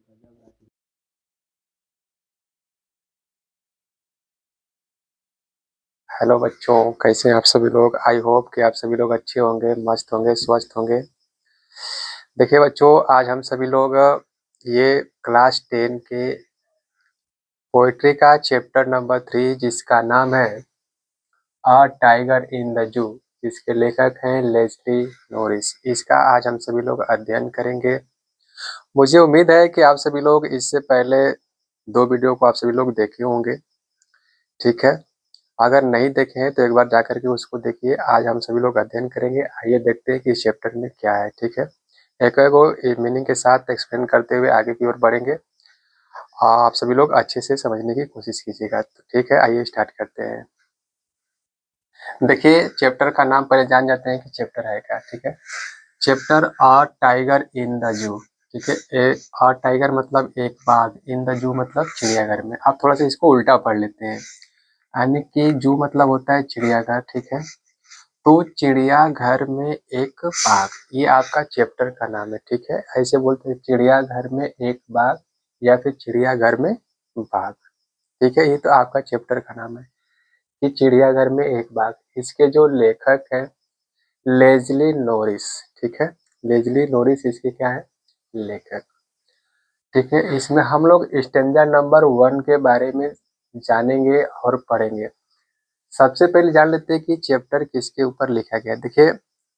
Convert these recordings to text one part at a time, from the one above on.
Hello बच्चों, कैसे हैं आप सभी लोग। आई होप कि आप सभी लोग अच्छे होंगे, मस्त होंगे, स्वस्थ होंगे। देखिए बच्चों, आज हम सभी लोग ये क्लास 10 के पोइट्री का चैप्टर नंबर 3 जिसका नाम है a tiger in the zoo, इसके लेखक हैं लेस्ली नोरिस। इसका आज हम सभी लोग अध्ययन करेंगे। मुझे उम्मीद है कि आप सभी लोग इससे पहले 2 वीडियो को आप सभी लोग देखे होंगे, ठीक है। अगर नहीं देखे हैं तो एक बार जाकर के उसको देखिए। आज हम सभी लोग अध्ययन करेंगे। आइए देखते हैं कि इस चैप्टर में क्या है, ठीक है। एक एक मीनिंग के साथ एक्सप्लेन करते हुए आगे की ओर बढ़ेंगे। आप सभी लोग अच्छे से समझने की कोशिश कीजिएगा, तो ठीक है। आइए स्टार्ट करते हैं। देखिए, चैप्टर का नाम पहले जान जाते हैं कि चैप्टर है क्या, ठीक है। Chapter a tiger in the zoo, ठीक है। अ टाइगर मतलब एक बाघ, इन द जू मतलब चिड़ियाघर में। आप थोड़ा सा इसको उल्टा पढ़ लेते हैं, यानी कि जू मतलब होता है चिड़ियाघर, ठीक है। तो चिड़ियाघर में एक बाघ, ये आपका चैप्टर का नाम है, ठीक है। ऐसे बोलते हैं चिड़ियाघर में एक बाघ या फिर चिड़ियाघर में बाघ, ठीक है। ये तो आपका चैप्टर का नाम है कि चिड़ियाघर में एक बाघ। इसके जो लेखक है लेजली नोरिस, ठीक है। लेजली नोरिस इसके क्या है, लेखक, ठीक है। इसमें हम लोग स्टेंजा नंबर 1 के बारे में जानेंगे और पढ़ेंगे। सबसे पहले जान लेते हैं कि चैप्टर किसके ऊपर लिखा गया है। देखिए,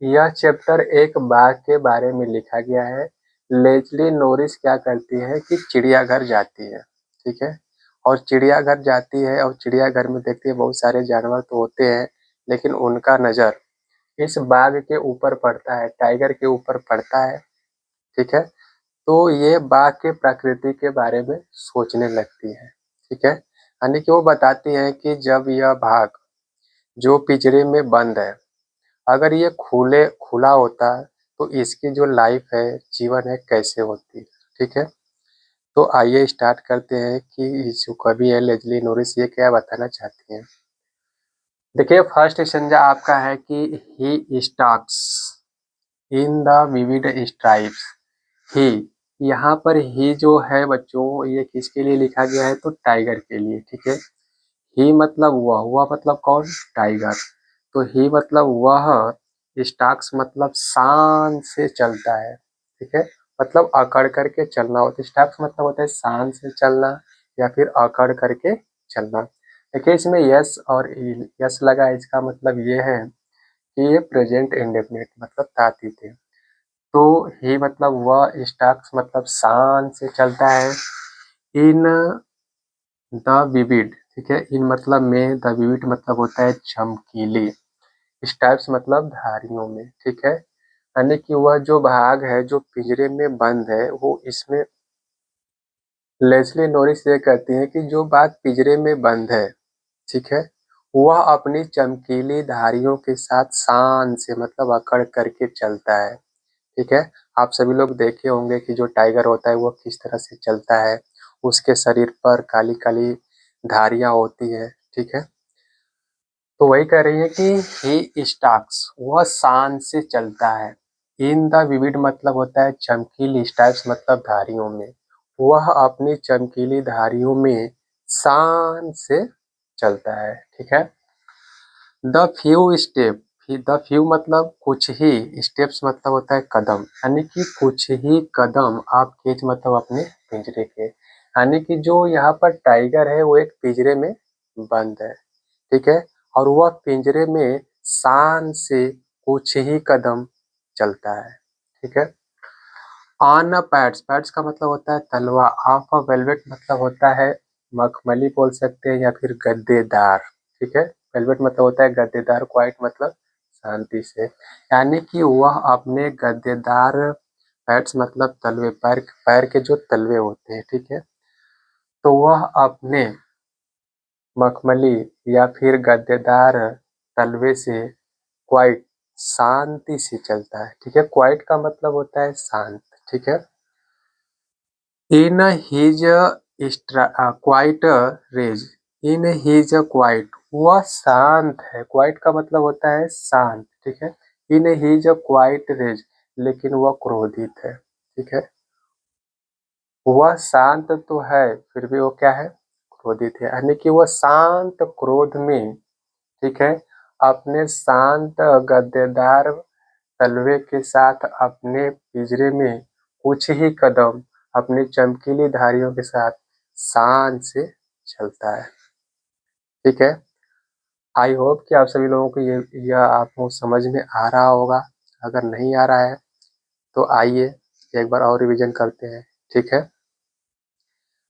यह चैप्टर एक बाघ के बारे में लिखा गया है। लेस्ली नोरिस क्या करती है कि चिड़ियाघर जाती है, ठीक है। और चिड़ियाघर जाती है और चिड़ियाघर में देखती है बहुत सारे जानवर तो होते हैं, लेकिन उनका नज़र इस बाघ के ऊपर पड़ता है, टाइगर के ऊपर पड़ता है, ठीक है। तो ये बाघ के प्रकृति के बारे में सोचने लगती है, ठीक है। यानी कि वो बताती है कि जब यह बाघ जो पिंजरे में बंद है, अगर ये खुला होता तो इसकी जो लाइफ है, जीवन है, कैसे होती, ठीक है। तो आइए स्टार्ट करते हैं कि जो कवि है लेस्ली नोरिस ये क्या बताना चाहती हैं। देखिए, फर्स्ट संज्ञा आपका है कि he stocks in the vivid stripes. ही, यहाँ पर ही जो है बच्चों, ये किसके लिए लिखा गया है, तो टाइगर के लिए, ठीक है। ही मतलब वह मतलब कौन, टाइगर। तो ही मतलब वह, स्टाक्स मतलब शान से चलता है, ठीक है। मतलब अकड़ करके चलना होता है। स्टाक्स मतलब होता है शान से चलना या फिर अकड़ करके चलना। देखिए, इसमें यस और यस लगा है, इसका मतलब ये है कि ये प्रेजेंट इंडेफिनिट मतलब तातीत है। तो ही मतलब वह, स्टाक्स मतलब शान से चलता है। इन द विविड, ठीक है। इन मतलब में, द विविड मतलब होता है चमकीली, स्ट्राइप्स मतलब धारियों में, ठीक है। यानी कि वह जो भाग है जो पिंजरे में बंद है, वो इसमें लेस्ली नोरिस ये कहती है कि जो बाघ पिंजरे में बंद है, ठीक है, वह अपनी चमकीली धारियों के साथ शान से मतलब अकड़ करके चलता है, ठीक है। आप सभी लोग देखे होंगे कि जो टाइगर होता है वो किस तरह से चलता है। उसके शरीर पर काली काली धारियां होती है, ठीक है। तो वही कह रही है कि ही स्टाक्स, वह शान से चलता है। इन द विविड मतलब होता है चमकीली, स्टाइप्स मतलब धारियों में। वह अपनी चमकीली धारियों में शान से चलता है, ठीक है। The few step, the few मतलब कुछ ही, स्टेप्स मतलब होता है कदम, यानी कि कुछ ही कदम आप खींच मतलब अपने पिंजरे के। यानी कि जो यहाँ पर टाइगर है वो एक पिंजरे में बंद है, ठीक है। और वह पिंजरे में शान से कुछ ही कदम चलता है, ठीक है। ऑन पैड्स, पैड्स का मतलब होता है तलवा। ऑफ वेलवेट मतलब होता है मखमली बोल सकते हैं या फिर गद्देदार, ठीक है। वेलवेट मतलब होता है गद्देदार, क्वाइट मतलब शांति से। यानी कि वह अपने गद्देदार, पैड्स मतलब तलवे, पैर पैर के जो तलवे होते हैं, ठीक है। तो वह अपने मखमली या फिर गद्देदार तलवे से क्वाइट, शांति से चलता है, ठीक है। क्वाइट का मतलब होता है शांत, ठीक है। In his quiet rage, in his quiet, वह शांत है। क्वाइट का मतलब होता है शांत, ठीक है। इन हिज क्वाइट रेज, लेकिन वह क्रोधित है, ठीक है। वह शांत तो है फिर भी वो क्या है, क्रोधित है। यानी कि वह शांत क्रोध में, ठीक है, अपने शांत गद्देदार तलवे के साथ अपने पिंजरे में कुछ ही कदम अपनी चमकीली धारियों के साथ शान से चलता है। ठीक है, आई होप कि आप सभी लोगों को ये यह आपको समझ में आ रहा होगा। अगर नहीं आ रहा है तो आइए एक बार और रिवीजन करते हैं। ठीक है,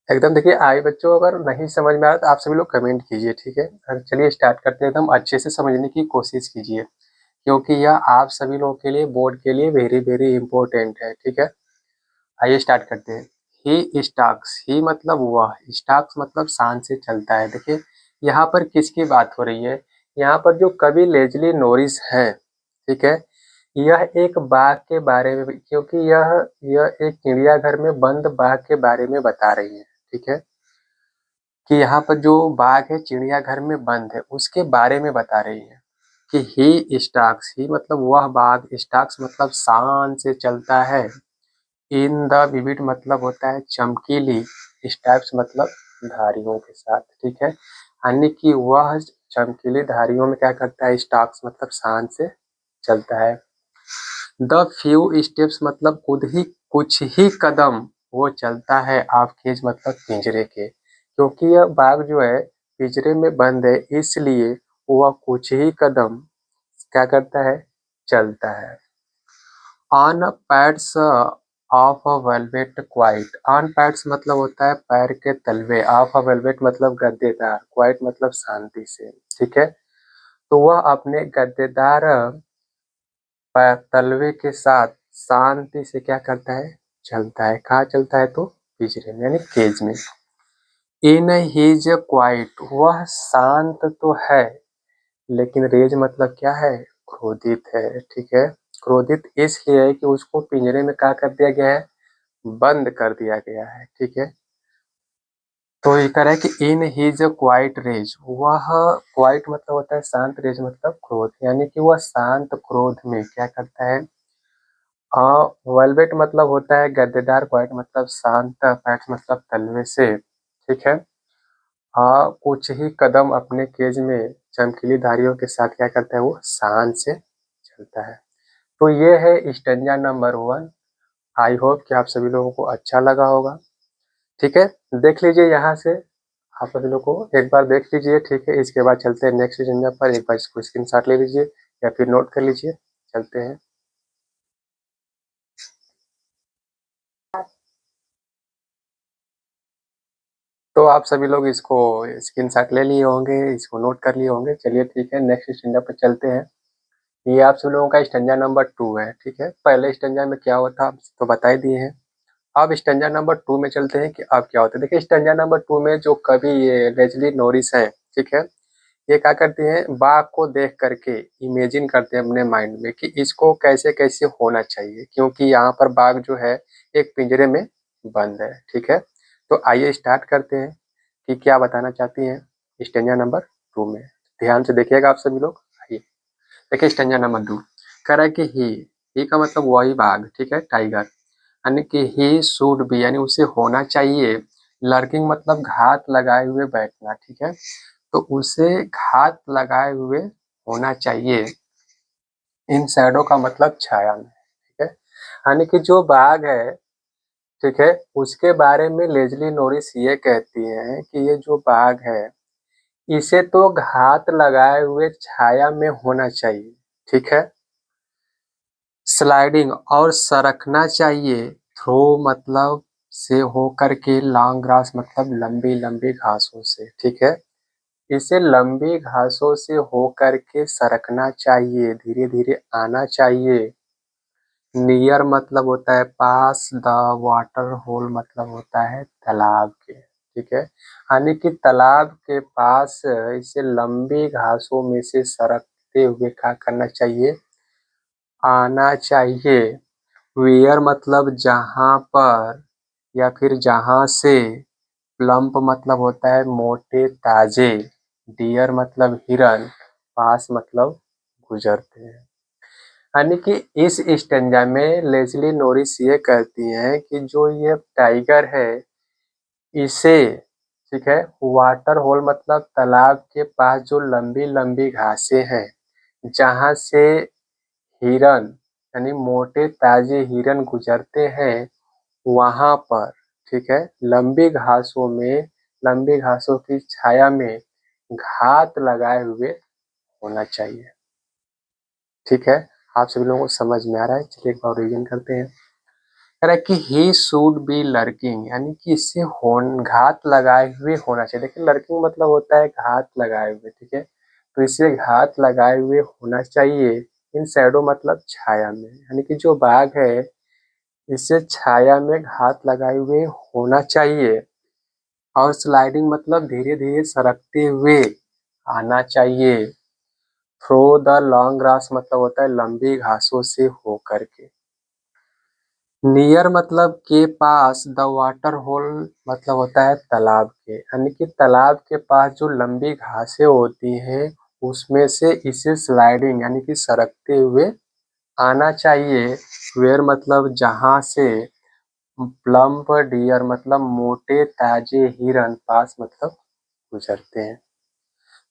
एकदम देखिए आई बच्चों, अगर नहीं समझ में आ रहा तो आप सभी लोग कमेंट कीजिए। ठीक है, चलिए स्टार्ट करते हैं, एकदम अच्छे से समझने की कोशिश कीजिए, क्योंकि यह आप सभी लोगों के लिए, बोर्ड के लिए वेरी वेरी इंपॉर्टेंट है। ठीक है, आइए स्टार्ट करते हैं। ही स्टॉक्स, ही मतलब वह, स्टॉक्स मतलब शान से चलता है। देखिए यहाँ पर किसकी बात हो रही है, यहाँ पर जो कवि लेजली नोरिस है, ठीक है, यह एक बाघ के बारे में, क्योंकि यह एक चिड़ियाघर में बंद बाघ के बारे में बता रही है। ठीक है, कि यहाँ पर जो बाघ है चिड़ियाघर में बंद है उसके बारे में बता रही है कि ही स्टॉक्स, ही मतलब वह बाघ, स्टॉक्स मतलब शान से चलता है, इन द विविड मतलब होता है चमकीली, स्टैप्स मतलब धारियों के साथ। ठीक है, यानी कि वह चमकीली धारियों में क्या करता है, स्टॉक्स मतलब शान से चलता है। द फ्यू स्टेप्स मतलब कुछ ही कदम वो चलता है, ऑफ केज मतलब पिंजरे के, क्योंकि यह बाघ जो है पिंजरे में बंद है, इसलिए वह कुछ ही कदम क्या करता है, चलता है। On pads of a velvet quite, on pads मतलब होता है पैर के तलवे, ऑफ अ वेलवेट मतलब गद्देदार, क्वाइट मतलब शांति से। ठीक है, तो वह अपने गद्देदार तलवे के साथ शांति से क्या करता है, चलता है। कहाँ चलता है, तो पिंजरे में यानी केज में। इन हीज क्वाइट, वह शांत तो है लेकिन रेज मतलब क्या है, क्रोधित है। ठीक है, क्रोधित इसलिए है कि उसको पिंजरे में क्या कर दिया गया है, बंद कर दिया गया है। ठीक है, तो ये कह रहा है कि इन हीज क्वाइट रेज, वह क्वाइट मतलब होता है शांत, रेज मतलब क्रोध, यानी कि वह शांत क्रोध में क्या करता है, वेलवेट मतलब होता है गद्देदार, क्वाइट मतलब शांत, पैट्स मतलब तलवे से। ठीक है, कुछ ही कदम अपने केज में चमकीली धारियों के साथ क्या करता है, वो शान से चलता है। तो ये है स्टेंजा नंबर 1। आई होप कि आप सभी लोगों को अच्छा लगा होगा। ठीक है, देख लीजिए यहाँ से, आप सभी लोग को एक बार देख लीजिए। ठीक है, इसके बाद चलते हैं नेक्स्ट स्टेंजा पर, एक बार इसको स्क्रीनशॉट ले लीजिए या फिर नोट कर लीजिए, चलते हैं। तो आप सभी लोग इसको स्क्रीनशॉट ले लिए होंगे, इसको नोट कर लिए होंगे। चलिए ठीक है, नेक्स्ट स्टेंजा पर चलते हैं। ये आप सभी लोगों का स्टेंजा नंबर 2 है। ठीक है, पहले स्टेंजा में क्या होता आप तो बता ही दिए हैं। अब स्टेंजा नंबर 2 में चलते हैं कि अब क्या होता है। देखिए स्टेंजा नंबर 2 में जो कवि ये लेजली नोरिस है, ठीक है, ये क्या करते हैं, बाघ को देख करके इमेजिन करते हैं अपने माइंड में कि इसको कैसे कैसे होना चाहिए, क्योंकि यहाँ पर बाघ जो है एक पिंजरे में बंद है। ठीक है, तो आइए स्टार्ट करते हैं कि क्या बताना चाहती हैं स्टेंजा नंबर 2 में। ध्यान से देखिएगा आप सभी लोग। आइए देखिए स्टेंजा नंबर 2 कह रहा है कि ही का मतलब वही बाघ, ठीक है, टाइगर, यानी कि ही शुड बी यानी उसे होना चाहिए, लर्किंग मतलब घात लगाए हुए बैठना। ठीक है, तो उसे घात लगाए हुए होना चाहिए, इन शैडो का मतलब छाया में। ठीक है, यानी कि जो बाघ है, ठीक है, उसके बारे में लेजली नोरिस ये कहती हैं कि ये जो बाघ है इसे तो घात लगाए हुए छाया में होना चाहिए। ठीक है, स्लाइडिंग और सरकना चाहिए, थ्रो मतलब से होकर के, लॉन्ग ग्रास मतलब लंबी लंबी घासों से। ठीक है, इसे लंबी घासों से होकर के सरकना चाहिए, धीरे धीरे आना चाहिए। नियर मतलब होता है पास, द वाटर होल मतलब होता है तालाब के। ठीक है, यानी कि तालाब के पास इसे लंबी घासों में से सरकते हुए क्या करना चाहिए, आना चाहिए। वेयर मतलब जहाँ पर या फिर जहाँ से, प्लम्प मतलब होता है मोटे ताजे, डियर मतलब हिरन, पास मतलब गुजरते हैं। यानी कि इस स्टेंजा में लेस्ली नोरिस ये कहती हैं कि जो ये टाइगर है इसे, ठीक है, वाटर होल मतलब तालाब के पास जो लंबी लंबी घासें हैं जहां से हिरन यानी मोटे ताजे हिरन गुजरते हैं वहां पर, ठीक है, लंबी घासों की छाया में घात लगाए हुए होना चाहिए। ठीक है, आप सभी लोगों को समझ में आ रहा है? चलिए एक बार रिवीजन करते हैं। कह रहा है कि ही शुड बी लर्किंग, यानी कि इससे घात लगाए हुए होना चाहिए। देखिए लर्किंग मतलब होता है घात लगाए हुए, ठीक है, तो इसे घात लगाए हुए होना चाहिए। इन शैडो मतलब छाया में, यानी कि जो बाघ है इसे छाया में घात लगाए हुए होना चाहिए। और स्लाइडिंग मतलब धीरे धीरे सरकते हुए आना चाहिए। थ्रो द लॉन्ग ग्रास मतलब होता है लंबी घासों से होकर के। नियर मतलब के पास, द वाटर होल मतलब होता है तालाब के, यानी कि तालाब के पास जो लंबी घासें होती हैं उसमें से इसे स्लाइडिंग यानी कि सरकते हुए आना चाहिए। वेयर मतलब जहां से, प्लम्प डियर मतलब मोटे ताजे हिरन पास मतलब गुजरते हैं।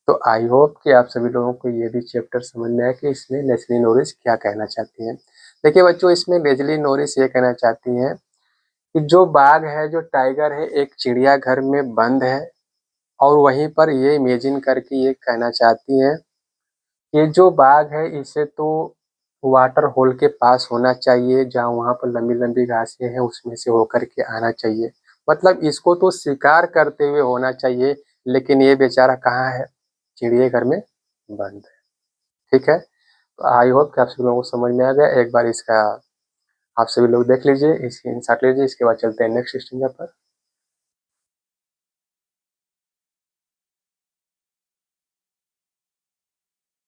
तो आई होप कि आप सभी लोगों को ये भी चैप्टर समझ में आया कि इसमें लेस्ली नोरिस क्या कहना चाहती हैं। देखिए बच्चों, इसमें लेस्ली नोरिस ये कहना चाहती हैं कि जो बाघ है, जो टाइगर है, एक चिड़ियाघर में बंद है और वहीं पर ये इमेजिन करके ये कहना चाहती हैं कि जो बाघ है इसे तो वाटर होल के पास होना चाहिए जहाँ वहाँ पर लंबी लंबी घासें हैं उसमें से होकर के आना चाहिए। मतलब इसको तो शिकार करते हुए होना चाहिए, लेकिन ये बेचारा कहाँ है? चिड़ियाघर में बंद है। ठीक है, तो आई होप कि आप सभी लोगों को समझ में आ गया। एक बार इसका आप सभी लोग देख लीजिए, इसकी इंसर्ट लीजिए, इसके बाद चलते हैं नेक्स्ट स्टेंजा पर।